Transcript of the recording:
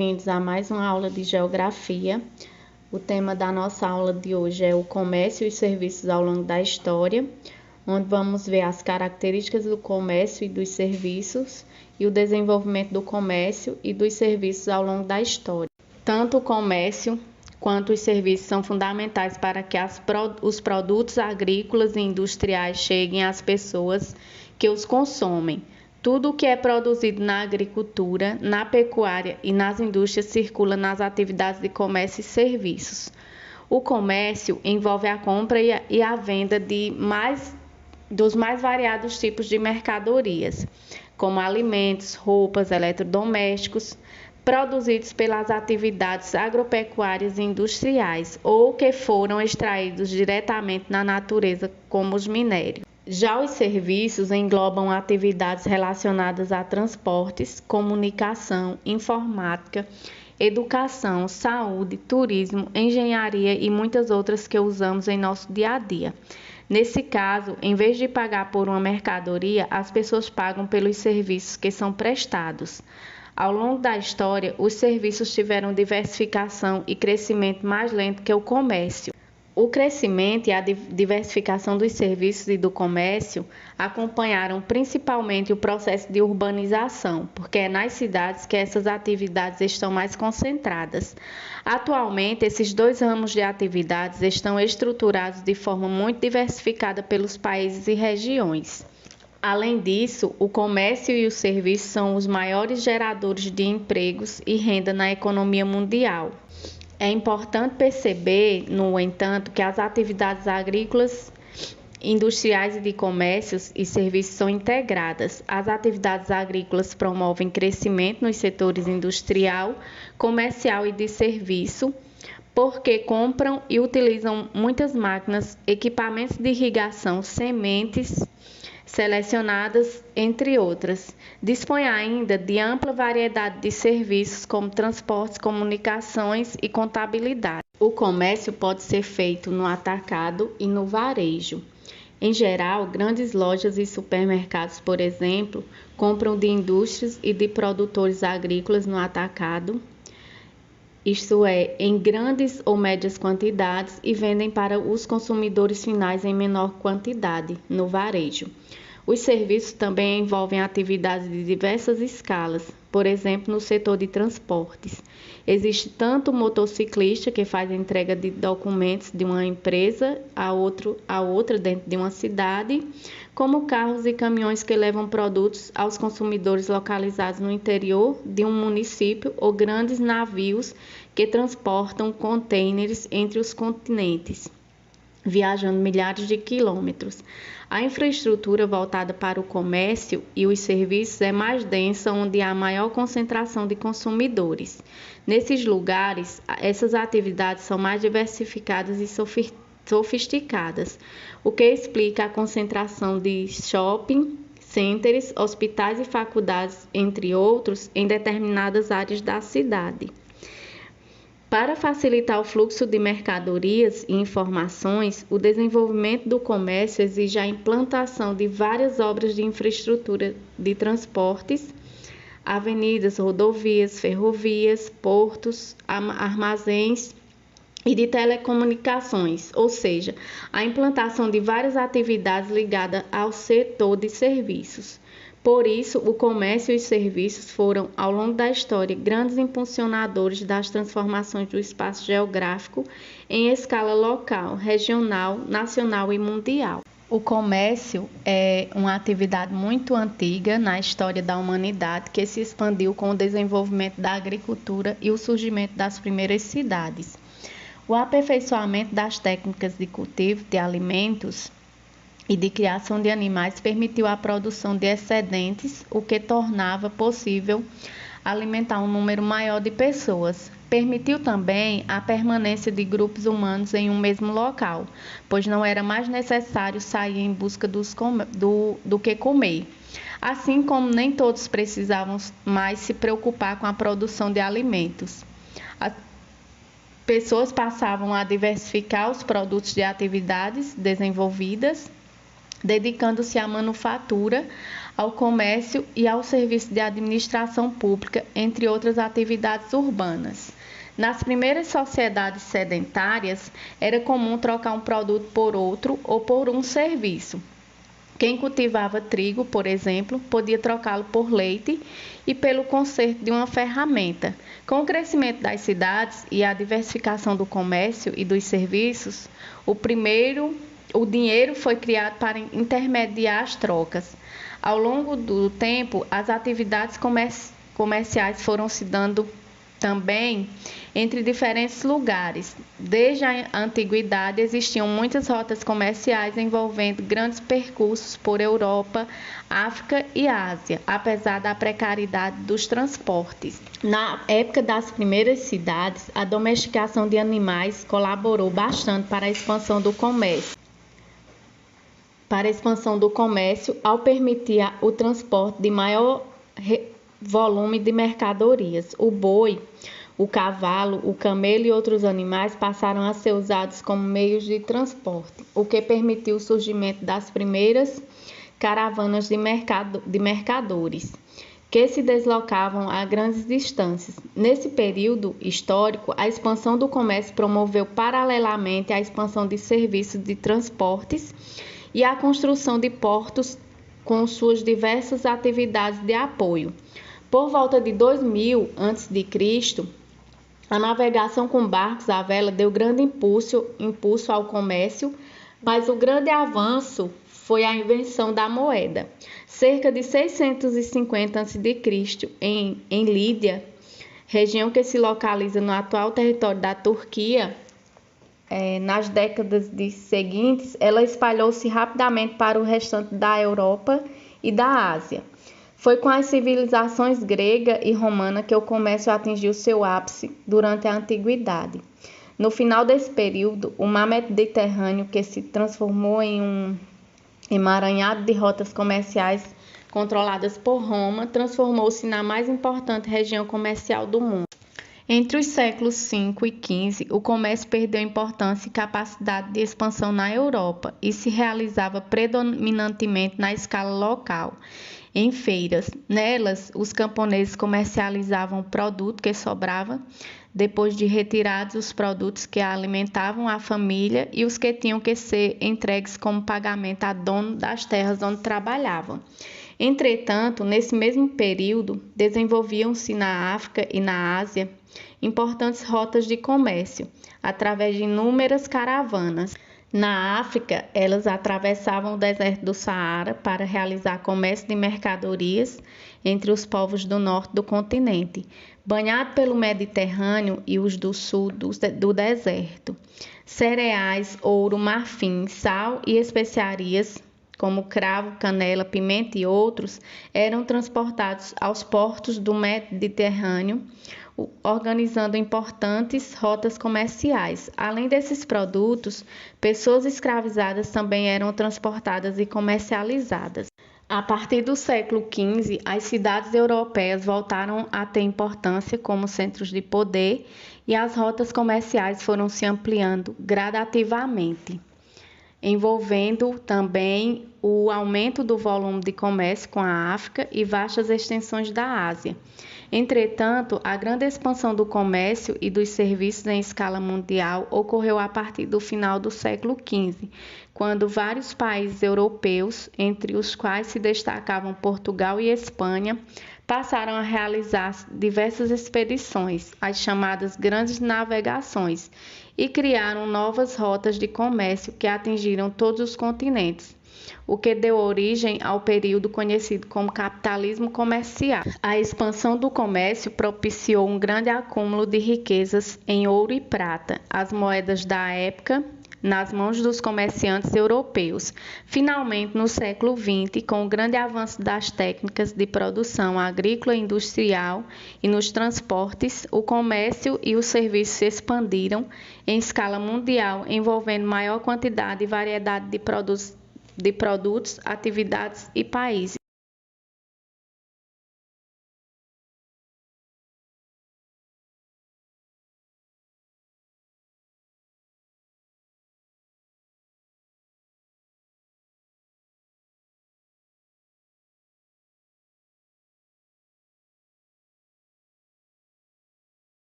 Bem-vindos a mais uma aula de Geografia. O tema da nossa aula de hoje é o comércio e os serviços ao longo da história, onde vamos ver as características do comércio e dos serviços e o desenvolvimento do comércio e dos serviços ao longo da história. Tanto o comércio quanto os serviços são fundamentais para que os produtos agrícolas e industriais cheguem às pessoas que os consomem. Tudo o que é produzido na agricultura, na pecuária e nas indústrias circula nas atividades de comércio e serviços. O comércio envolve a compra e a venda dos mais variados tipos de mercadorias, como alimentos, roupas, eletrodomésticos, produzidos pelas atividades agropecuárias e industriais ou que foram extraídos diretamente na natureza, como os minérios. Já os serviços englobam atividades relacionadas a transportes, comunicação, informática, educação, saúde, turismo, engenharia e muitas outras que usamos em nosso dia a dia. Nesse caso, em vez de pagar por uma mercadoria, as pessoas pagam pelos serviços que são prestados. Ao longo da história, os serviços tiveram diversificação e crescimento mais lento que o comércio. O crescimento e a diversificação dos serviços e do comércio acompanharam principalmente o processo de urbanização, porque é nas cidades que essas atividades estão mais concentradas. Atualmente, esses dois ramos de atividades estão estruturados de forma muito diversificada pelos países e regiões. Além disso, o comércio e os serviços são os maiores geradores de empregos e renda na economia mundial. É importante perceber, no entanto, que as atividades agrícolas, industriais e de comércios e serviços são integradas. As atividades agrícolas promovem crescimento nos setores industrial, comercial e de serviço, porque compram e utilizam muitas máquinas, equipamentos de irrigação, sementes selecionadas, entre outras. Dispõe ainda de ampla variedade de serviços como transportes, comunicações e contabilidade. O comércio pode ser feito no atacado e no varejo. Em geral, grandes lojas e supermercados, por exemplo, compram de indústrias e de produtores agrícolas no atacado, isto é, em grandes ou médias quantidades, e vendem para os consumidores finais em menor quantidade, no varejo. Os serviços também envolvem atividades de diversas escalas, por exemplo, no setor de transportes. Existe tanto o motociclista, que faz a entrega de documentos de uma empresa a outra dentro de uma cidade, como carros e caminhões que levam produtos aos consumidores localizados no interior de um município ou grandes navios que transportam contêineres entre os continentes, viajando milhares de quilômetros. A infraestrutura voltada para o comércio e os serviços é mais densa, onde há maior concentração de consumidores. Nesses lugares, essas atividades são mais diversificadas e sofisticadas, o que explica a concentração de shopping centers, hospitais e faculdades, entre outros, em determinadas áreas da cidade. Para facilitar o fluxo de mercadorias e informações, o desenvolvimento do comércio exige a implantação de várias obras de infraestrutura de transportes, avenidas, rodovias, ferrovias, portos, armazéns e de telecomunicações, ou seja, a implantação de várias atividades ligadas ao setor de serviços. Por isso, o comércio e os serviços foram, ao longo da história, grandes impulsionadores das transformações do espaço geográfico em escala local, regional, nacional e mundial. O comércio é uma atividade muito antiga na história da humanidade que se expandiu com o desenvolvimento da agricultura e o surgimento das primeiras cidades. O aperfeiçoamento das técnicas de cultivo de alimentos e de criação de animais permitiu a produção de excedentes, o que tornava possível alimentar um número maior de pessoas. Permitiu também a permanência de grupos humanos em um mesmo local, pois não era mais necessário sair em busca do que comer. Assim como nem todos precisavam mais se preocupar com a produção de alimentos. As pessoas passavam a diversificar os produtos de atividades desenvolvidas, dedicando-se à manufatura, ao comércio e ao serviço de administração pública, entre outras atividades urbanas. Nas primeiras sociedades sedentárias, era comum trocar um produto por outro ou por um serviço. Quem cultivava trigo, por exemplo, podia trocá-lo por leite e pelo conserto de uma ferramenta. Com o crescimento das cidades e a diversificação do comércio e dos serviços, o dinheiro foi criado para intermediar as trocas. Ao longo do tempo, as atividades comerciais foram se dando também entre diferentes lugares. Desde a antiguidade existiam muitas rotas comerciais envolvendo grandes percursos por Europa, África e Ásia, apesar da precariedade dos transportes. Na época das primeiras cidades, a domesticação de animais colaborou bastante para a expansão do comércio, ao permitir o transporte de maior volume de mercadorias. O boi, o cavalo, o camelo e outros animais passaram a ser usados como meios de transporte, o que permitiu o surgimento das primeiras caravanas de mercadores, que se deslocavam a grandes distâncias. Nesse período histórico, a expansão do comércio promoveu paralelamente a expansão de serviços de transportes e a construção de portos com suas diversas atividades de apoio. Por volta de 2000 a.C., a navegação com barcos à vela deu grande impulso ao comércio, mas o grande avanço foi a invenção da moeda. Cerca de 650 a.C., em Lídia, região que se localiza no atual território da Turquia, nas décadas seguintes, ela espalhou-se rapidamente para o restante da Europa e da Ásia. Foi com as civilizações grega e romana que o comércio atingiu seu ápice durante a antiguidade. No final desse período, o mar Mediterrâneo, que se transformou em um emaranhado de rotas comerciais controladas por Roma, transformou-se na mais importante região comercial do mundo. Entre os séculos V e XV, o comércio perdeu importância e capacidade de expansão na Europa e se realizava predominantemente na escala local, em feiras. Nelas, os camponeses comercializavam o produto que sobrava, depois de retirados os produtos que alimentavam a família e os que tinham que ser entregues como pagamento a dono das terras onde trabalhavam. Entretanto, nesse mesmo período, desenvolviam-se na África e na Ásia importantes rotas de comércio, através de inúmeras caravanas. Na África, elas atravessavam o deserto do Saara para realizar comércio de mercadorias entre os povos do norte do continente, banhado pelo Mediterrâneo e os do sul do deserto. Cereais, ouro, marfim, sal e especiarias, como cravo, canela, pimenta e outros, eram transportados aos portos do Mediterrâneo, organizando importantes rotas comerciais. Além desses produtos, pessoas escravizadas também eram transportadas e comercializadas. A partir do século XV, as cidades europeias voltaram a ter importância como centros de poder e as rotas comerciais foram se ampliando gradativamente, envolvendo também o aumento do volume de comércio com a África e vastas extensões da Ásia. Entretanto, a grande expansão do comércio e dos serviços em escala mundial ocorreu a partir do final do século XV, quando vários países europeus, entre os quais se destacavam Portugal e Espanha, passaram a realizar diversas expedições, as chamadas grandes navegações, e criaram novas rotas de comércio que atingiram todos os continentes, o que deu origem ao período conhecido como capitalismo comercial. A expansão do comércio propiciou um grande acúmulo de riquezas em ouro e prata, as moedas da época, nas mãos dos comerciantes europeus. Finalmente, no século XX, com o grande avanço das técnicas de produção agrícola e industrial e nos transportes, o comércio e os serviços se expandiram em escala mundial, envolvendo maior quantidade e variedade de produtos, atividades e países.